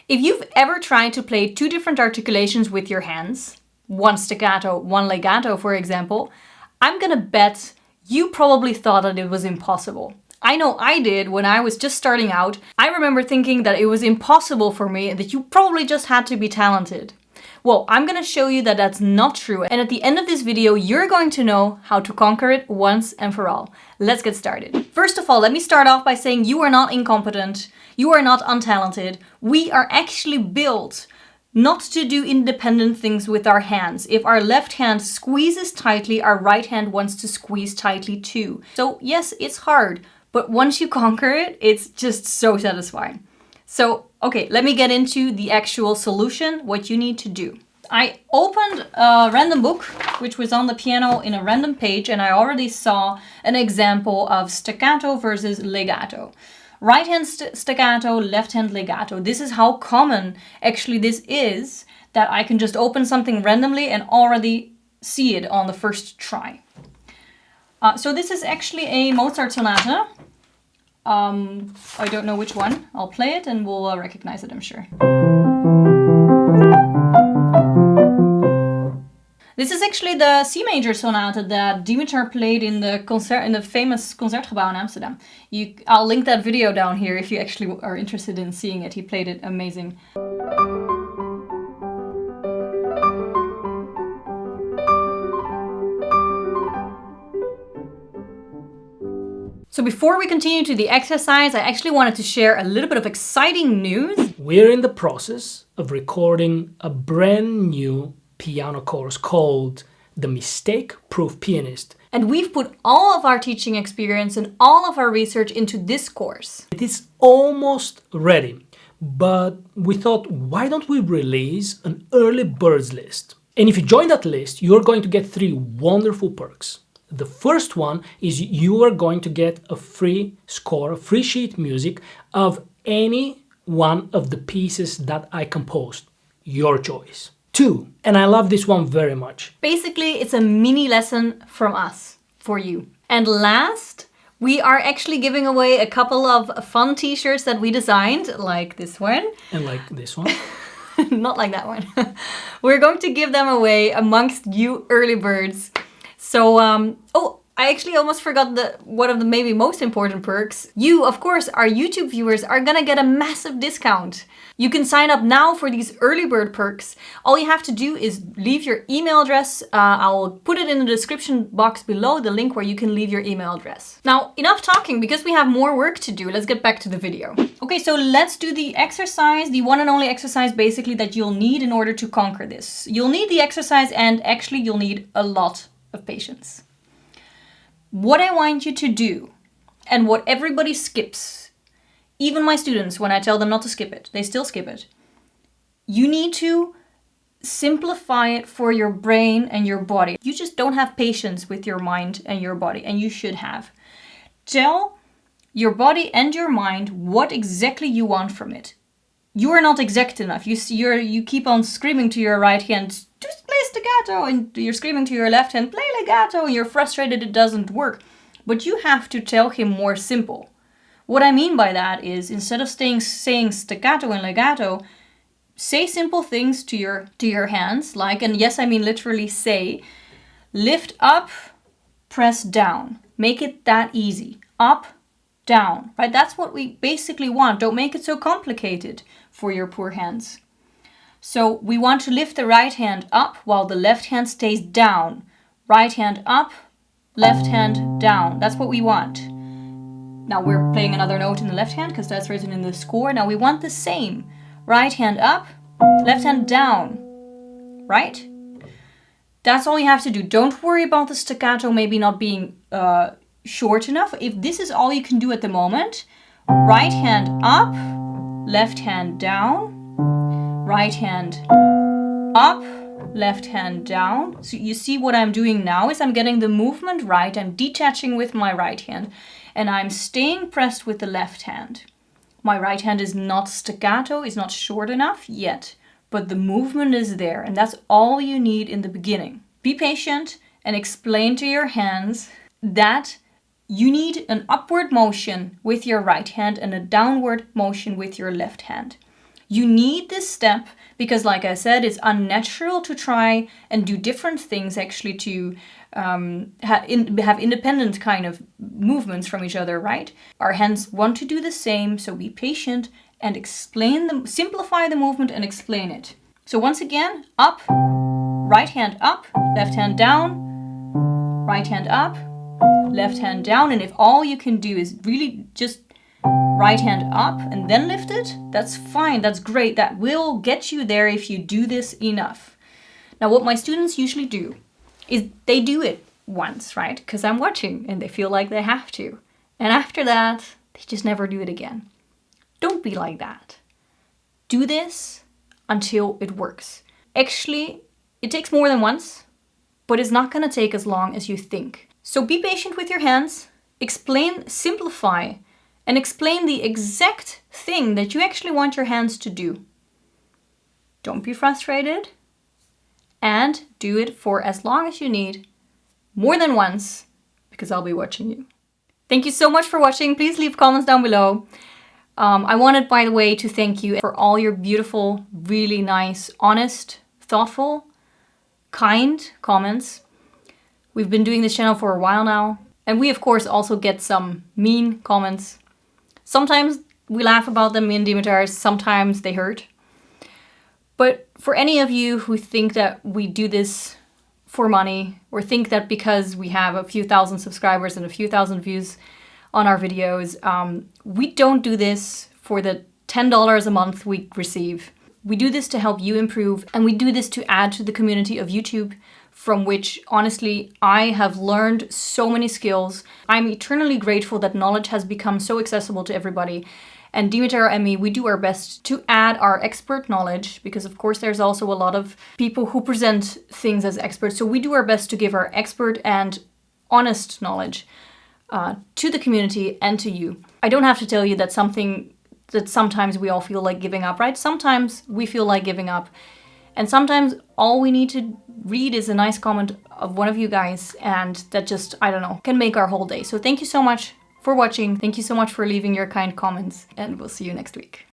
If you've ever tried to play two different articulations with your hands, one staccato, one legato, for example, I'm gonna bet you probably thought that it was impossible. I know I did when I was just starting out. I remember thinking that it was impossible for me and that you probably just had to be talented. Well, I'm gonna show you that that's not true, and at the end of this video, you're going to know how to conquer it once and for all. Let's get started. First of all, let me start off by saying you are not incompetent, you are not untalented. We are actually built not to do independent things with our hands. If our left hand squeezes tightly, our right hand wants to squeeze tightly too. So yes, it's hard, but once you conquer it, it's just so satisfying. So, okay, let me get into the actual solution, what you need to do. I opened a random book, which was on the piano in a random page, and I already saw an example of staccato versus legato. Right hand staccato, left hand legato. This is how common actually this is, that I can just open something randomly and already see it on the first try. So this is actually a Mozart sonata. I don't know which one. I'll play it and we'll recognize it, I'm sure. This is actually the C major sonata that Dimitar played in the famous Concertgebouw in Amsterdam. I'll link that video down here if you actually are interested in seeing it. He played it amazing. So before we continue to the exercise, I actually wanted to share a little bit of exciting news. We're in the process of recording a brand new piano course called The Mistake-Proof Pianist. And we've put all of our teaching experience and all of our research into this course. It is almost ready, but we thought, why don't we release an early birds list? And if you join that list, you're going to get 3 wonderful perks. The first one is you are going to get a free score, a free sheet music of any one of the pieces that I composed, your choice. 2, and I love this one very much. Basically, it's a mini lesson from us, for you. And last, we are actually giving away a couple of fun t-shirts that we designed, like this one. And like this one. Not like that one. We're going to give them away amongst you early birds. So, I actually almost forgot one of the maybe most important perks. You, of course, our YouTube viewers, are gonna get a massive discount. You can sign up now for these early bird perks. All you have to do is leave your email address. I'll put it in the description box below, the link where you can leave your email address. Now, enough talking, because we have more work to do. Let's get back to the video. Okay, so let's do the exercise, the one and only exercise basically that you'll need in order to conquer this. You'll need the exercise, and actually you'll need a lot of patience. What I want you to do, and what everybody skips, even my students, when I tell them not to skip it, they still skip it. You need to simplify it for your brain and your body. You just don't have patience with your mind and your body, and you should have. Tell your body and your mind what exactly you want from it. You are not exact enough. You keep on screaming to your right hand, just play staccato, and you're screaming to your left hand, play legato, and you're frustrated it doesn't work. But you have to tell him more simple. What I mean by that is, instead of saying staccato and legato, say simple things to your hands, like, and yes, I mean literally say, lift up, press down. Make it that easy. Up, down, right? That's what we basically want. Don't make it so complicated for your poor hands. So we want to lift the right hand up while the left hand stays down. Right hand up, left hand down. That's what we want. Now we're playing another note in the left hand because that's written in the score. Now we want the same. Right hand up, left hand down. Right? That's all you have to do. Don't worry about the staccato maybe not being short enough. If this is all you can do at the moment, right hand up, left hand down, right hand up, left hand down. So you see what I'm doing now is I'm getting the movement right. I'm detaching with my right hand and I'm staying pressed with the left hand. My right hand is not staccato, it's not short enough yet, but the movement is there, and that's all you need in the beginning. Be patient and explain to your hands that you need an upward motion with your right hand and a downward motion with your left hand. You need this step because, like I said, it's unnatural to try and do different things actually to have independent kind of movements from each other, right? Our hands want to do the same, so be patient and explain them, simplify the movement and explain it. So once again, up, right hand up, left hand down, right hand up, left hand down. And if all you can do is really just right hand up and then lift it, that's fine, that's great. That will get you there if you do this enough. Now, what my students usually do is they do it once, right? Because I'm watching and they feel like they have to. And after that, they just never do it again. Don't be like that. Do this until it works. Actually, it takes more than once, but it's not gonna take as long as you think. So be patient with your hands, explain, simplify, and explain the exact thing that you actually want your hands to do. Don't be frustrated, and do it for as long as you need, more than once, because I'll be watching you. Thank you so much for watching. Please leave comments down below. I wanted, by the way, to thank you for all your beautiful, really nice, honest, thoughtful, kind comments. We've been doing this channel for a while now, and we of course also get some mean comments. Sometimes we laugh about them, me and Dimitar, sometimes they hurt. But for any of you who think that we do this for money, or think that because we have a few thousand subscribers and a few thousand views on our videos, we don't do this for the $10 a month we receive. We do this to help you improve, and we do this to add to the community of YouTube, from which, honestly, I have learned so many skills. I'm eternally grateful that knowledge has become so accessible to everybody. And Dimitar and me, we do our best to add our expert knowledge, because of course there's also a lot of people who present things as experts. So we do our best to give our expert and honest knowledge to the community and to you. I don't have to tell you that sometimes we all feel like giving up, right? Sometimes we feel like giving up. And sometimes all we need to read is a nice comment of one of you guys, and that just, I don't know, can make our whole day. So thank you so much for watching. Thank you so much for leaving your kind comments, and we'll see you next week.